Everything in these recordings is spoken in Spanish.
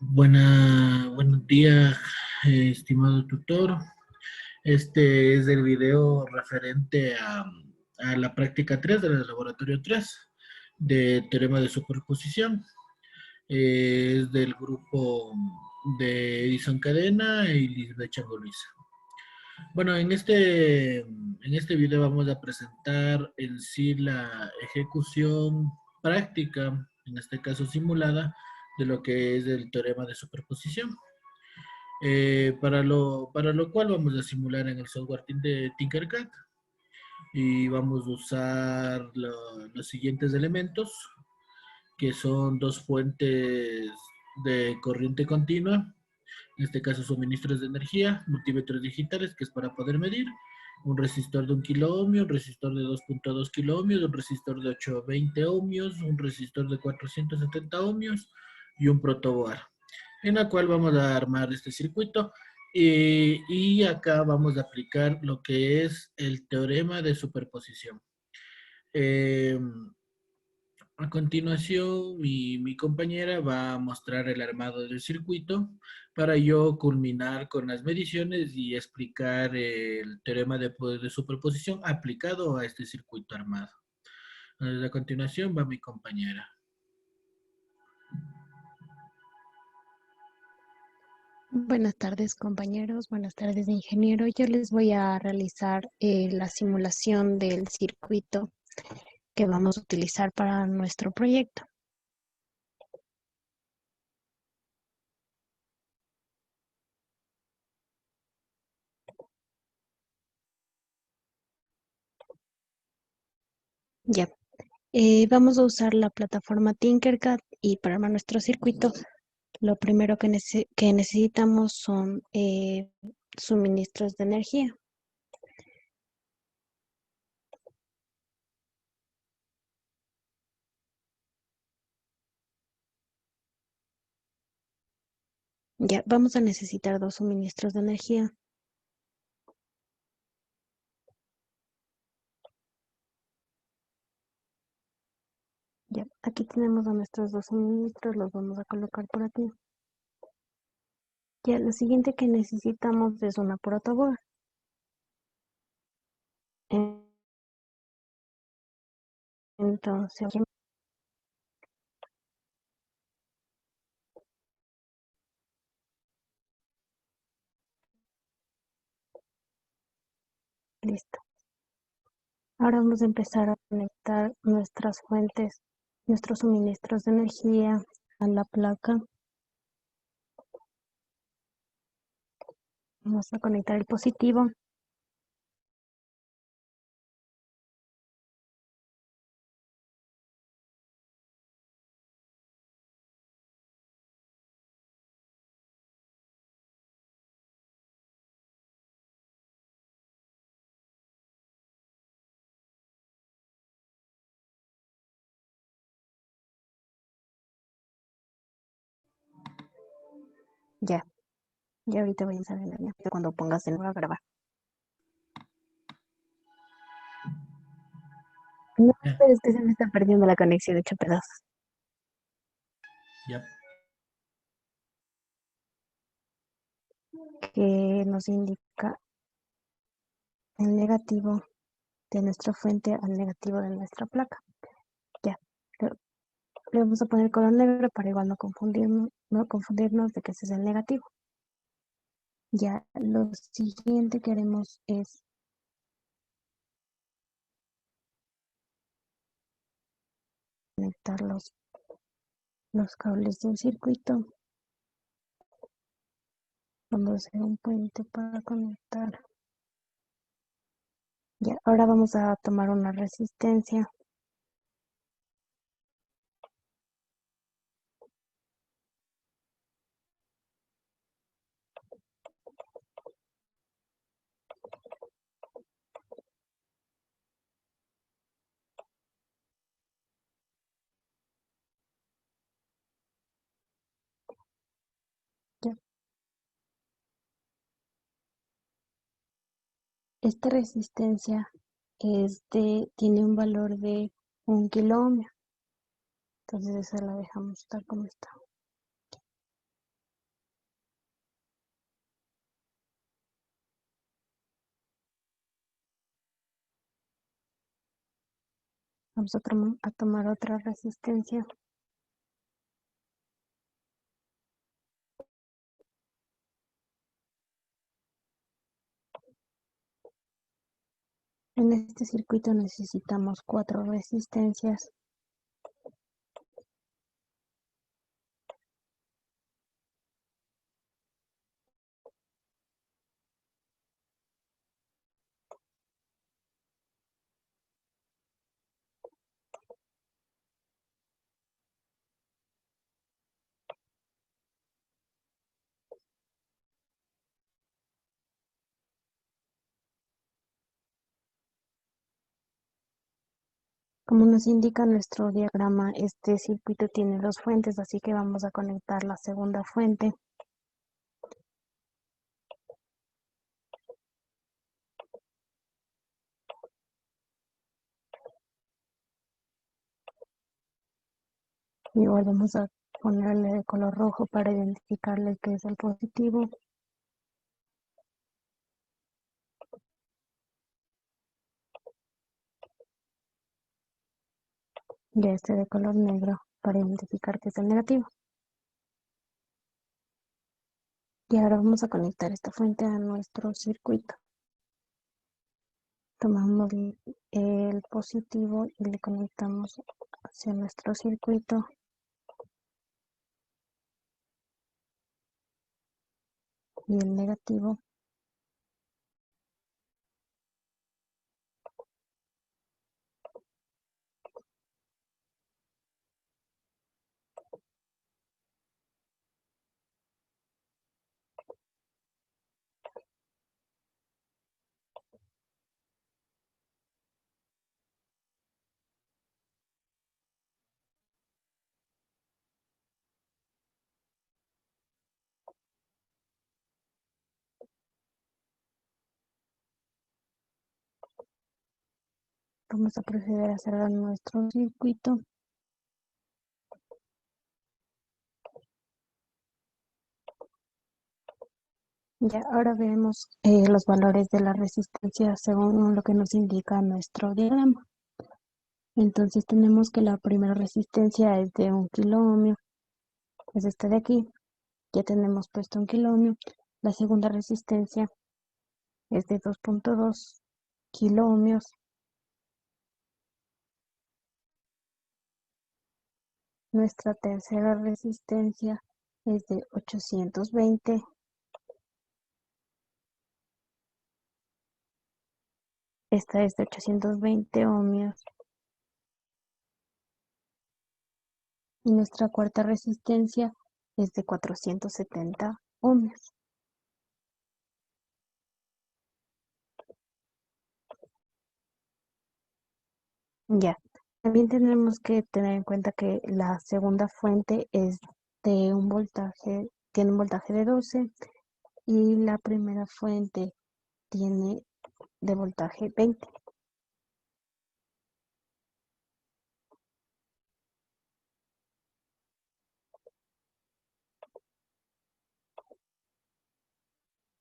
Buenos días, estimado tutor. Este es el video referente a la práctica 3 del laboratorio 3 de teorema de superposición. Es del grupo de Edison Cadena y Lisbeth Chango Luisa. Bueno, en este video vamos a presentar en sí la ejecución práctica, en este caso simulada, de lo que es el teorema de superposición. Para lo cual vamos a simular en el software de Tinkercad y vamos a usar los siguientes elementos, que son dos fuentes de corriente continua, en este caso suministros de energía, multímetros digitales, que es para poder medir, un resistor de 1 kilo ohmio, un resistor de 2.2 kilo ohmios, un resistor de 820 ohmios, un resistor de 470 ohmios y un protoboard, en la cual vamos a armar este circuito y acá vamos a aplicar lo que es el teorema de superposición. Eh, a continuación, mi compañera va a mostrar el armado del circuito para yo culminar con las mediciones y explicar el teorema de superposición aplicado a este circuito armado. Entonces, a continuación va mi compañera. Buenas tardes, compañeros. Buenas tardes, ingeniero. Yo les voy a realizar la simulación del circuito que vamos a utilizar para nuestro proyecto. Ya, vamos a usar la plataforma Tinkercad y para armar nuestro circuito, lo primero que necesitamos son suministros de energía. Ya, vamos a necesitar dos suministros de energía. Ya, aquí tenemos a nuestros dos suministros, los vamos a colocar por aquí. Ya, lo siguiente que necesitamos es una protoboard. Entonces, listo. Ahora vamos a empezar a conectar nuestras fuentes, nuestros suministros de energía a la placa. Vamos a conectar el positivo. Ya, ya ahorita voy a salir la línea cuando pongas el nuevo a grabar. No, Ya, pero es que se me está perdiendo la conexión de 8 pedazos. ya. Que nos indica el negativo de nuestra fuente al negativo de nuestra placa. Ya, le, le vamos a poner color negro para igual no confundirnos de que ese es el negativo. Ya, lo siguiente que haremos es conectar los cables del circuito. Vamos a hacer un puente para conectar. Ya, ahora vamos a tomar una resistencia. Ya. Esta resistencia tiene un valor de 1 kilo ohmio. Entonces esa la dejamos tal como está. Vamos a tomar otra resistencia. En este circuito necesitamos 4 resistencias. Como nos indica nuestro diagrama, este circuito tiene 2 fuentes, así que vamos a conectar la segunda fuente. Igual vamos a ponerle de color rojo para identificarle que es el positivo. Y este de color negro para identificar que es el negativo. Y ahora vamos a conectar esta fuente a nuestro circuito. Tomamos el positivo y le conectamos hacia nuestro circuito. Y el negativo vamos a proceder a cerrar nuestro circuito. Ya ahora vemos los valores de la resistencia según lo que nos indica nuestro diagrama. Entonces tenemos que la primera resistencia es de 1 kiloohmio, es esta de aquí. Ya tenemos puesto 1 kiloohmio. La segunda resistencia es de 2.2 kiloohmios. Nuestra tercera resistencia es de 820. Esta es de 820 ohmios. Y nuestra cuarta resistencia es de 470 ohmios. Ya, también tenemos que tener en cuenta que la segunda fuente es de un voltaje, tiene un voltaje de 12 y la primera fuente tiene de voltaje 20.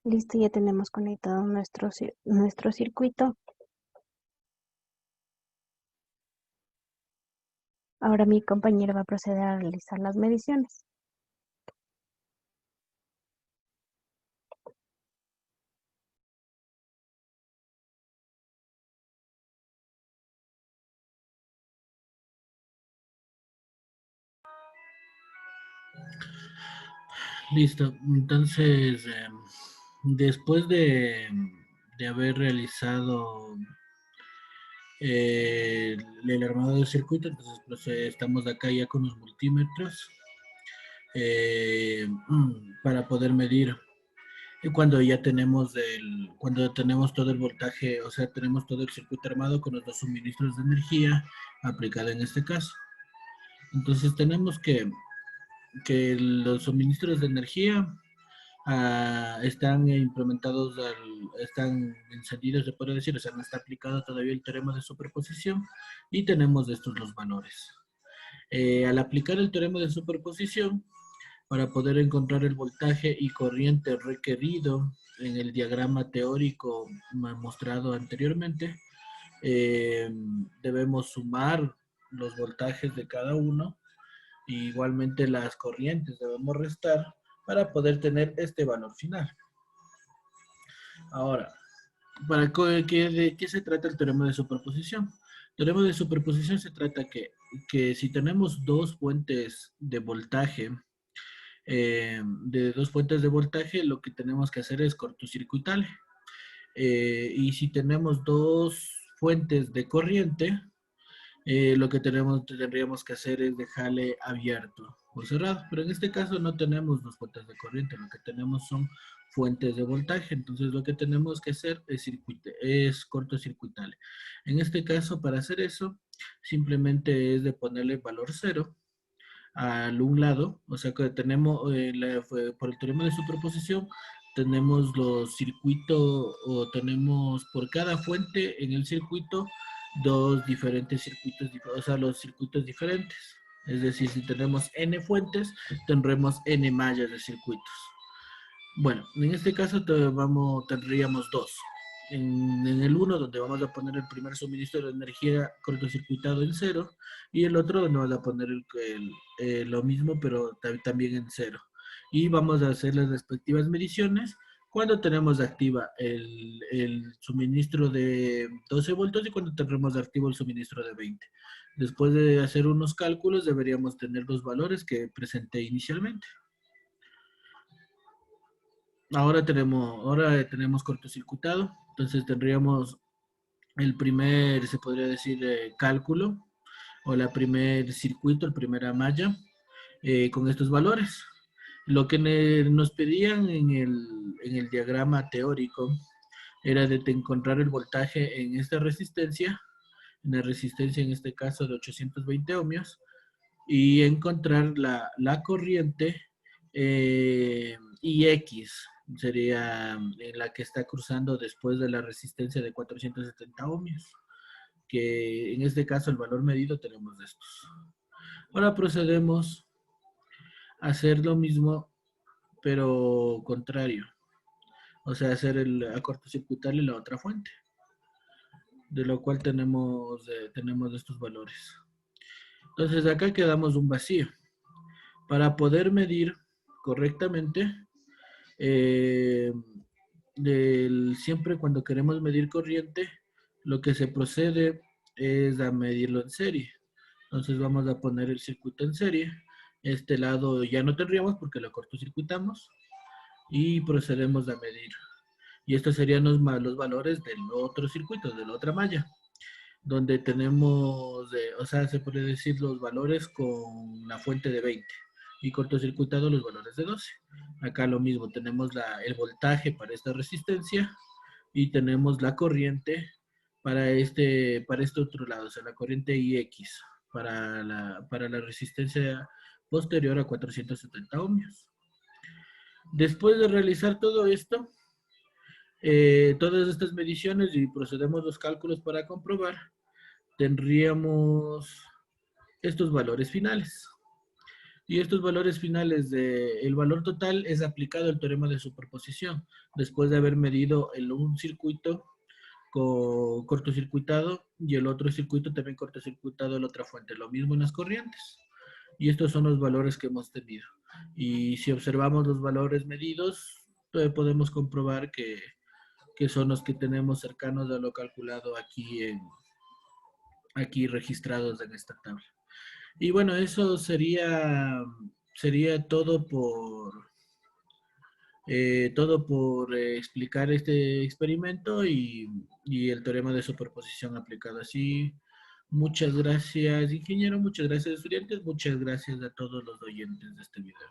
Listo, ya tenemos conectado nuestro circuito. Ahora mi compañero va a proceder a realizar las mediciones. Listo. Entonces, después de haber realizado el armado del circuito, entonces pues, estamos acá ya con los multímetros para poder medir. Y cuando tenemos todo el voltaje, o sea, tenemos todo el circuito armado con los dos suministros de energía aplicada en este caso. Entonces tenemos que los suministros de energía están implementados, están encendidos, se puede decir, o sea, no está aplicado todavía el teorema de superposición y tenemos estos los valores. Al aplicar el teorema de superposición, para poder encontrar el voltaje y corriente requerido en el diagrama teórico mostrado anteriormente, debemos sumar los voltajes de cada uno, y igualmente las corrientes debemos restar para poder tener este valor final. Ahora, ¿de qué se trata el teorema de superposición? El teorema de superposición se trata que si tenemos dos fuentes de voltaje, lo que tenemos que hacer es cortocircuitarle. Y si tenemos dos fuentes de corriente, lo que tendríamos que hacer es dejarle abierto o cerrado. Pero en este caso no tenemos dos fuentes de corriente, lo que tenemos son fuentes de voltaje. Entonces lo que tenemos que hacer es cortocircuitarle. En este caso, para hacer eso, simplemente es de ponerle valor cero al un lado, o sea que tenemos, por el teorema de superposición, tenemos los circuitos, o tenemos por cada fuente en el circuito dos diferentes circuitos, o sea, los circuitos diferentes. Es decir, si tenemos n fuentes, tendremos n mallas de circuitos. Bueno, en este caso tendríamos dos. En el uno, donde vamos a poner el primer suministro de energía cortocircuitado en cero, y el otro donde vamos a poner lo mismo, pero también en cero. Y vamos a hacer las respectivas mediciones cuando tenemos activa el suministro de 12 voltios y cuando tendremos activo el suministro de 20. Después de hacer unos cálculos, deberíamos tener los valores que presenté inicialmente. Ahora tenemos cortocircuitado, entonces tendríamos el primer, se podría decir, cálculo, o la primer circuito, el primera malla, con estos valores. Lo que nos pedían en el diagrama teórico era de encontrar el voltaje en esta resistencia, en la resistencia en este caso de 820 ohmios, y encontrar la corriente IX, sería en la que está cruzando después de la resistencia de 470 ohmios, que en este caso el valor medido tenemos de estos. Ahora procedemos a hacer lo mismo, pero contrario. O sea, a cortocircuitarle la otra fuente, de lo cual tenemos estos valores. Entonces acá quedamos un vacío. Para poder medir correctamente, eh, siempre cuando queremos medir corriente, lo que se procede es a medirlo en serie. Entonces vamos a poner el circuito en serie. Este lado ya no tendríamos porque lo cortocircuitamos y procedemos a medir. Y estos serían los valores del otro circuito, de la otra malla, donde tenemos, o sea, se puede decir los valores con la fuente de 20 y cortocircuitado los valores de 12. Acá lo mismo, tenemos el voltaje para esta resistencia y tenemos la corriente para este otro lado, o sea, la corriente IX para la resistencia posterior a 470 ohmios. Después de realizar todo esto, todas estas mediciones y procedemos los cálculos para comprobar, tendríamos estos valores finales. Y estos valores finales el valor total es aplicado al teorema de superposición, después de haber medido un circuito cortocircuitado y el otro circuito también cortocircuitado en la otra fuente. Lo mismo en las corrientes. Y estos son los valores que hemos tenido. Y si observamos los valores medidos, podemos comprobar que son los que tenemos cercanos a lo calculado aquí registrados en esta tabla. Y bueno, eso sería todo por explicar este experimento y el teorema de superposición aplicado así. Muchas gracias, ingeniero. Muchas gracias, estudiantes. Muchas gracias a todos los oyentes de este video.